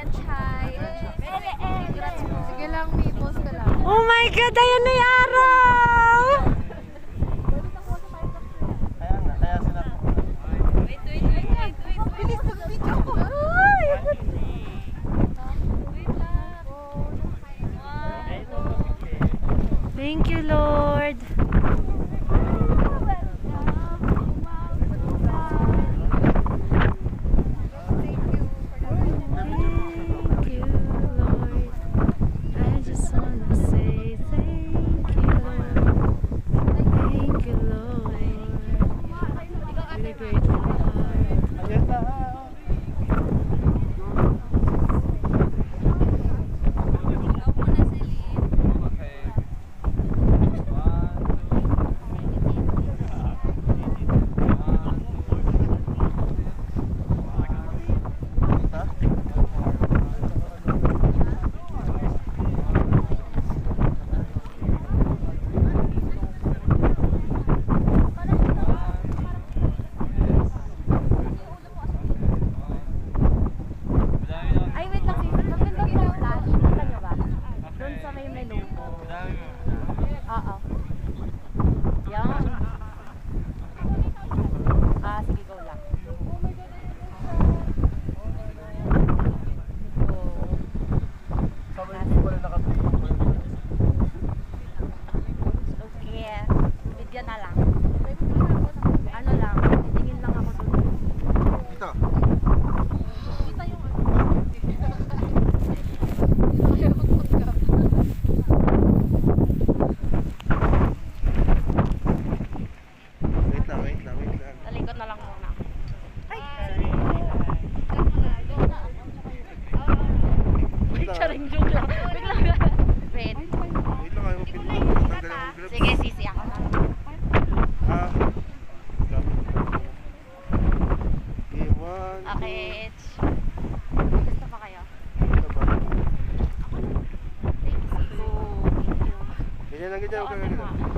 French high. Sige lang, Mipos ka lang. Oh my God! Ayan na yung araw! Kaya nga, kaya sila. Wait. Bilis na video ko. Ay! Wait lang. Thank you, Lord. Thank you, Lord. I just wanna say thank you, Lord. Thank you, Lord. With a grateful heart. Ayan na. Ay, wait lang. Maganda yung flash. Kita nyo ba? Doon sa may menu. Oo. Yan. Sige, go lang. Sabi ko pala nakatingin. Okay. Video na lang. Ano lang, titingin lang ako doon. Dito. Wait lang. Talikod na lang muna. Charing joke lang. Wait. Wait lang, ayaw mo pinatanggal ang gloves. Sige, sisi ako na. Game 1. Okay, gusto pa kayo? Thank you. Ganyan lang, huwag ka ganyan.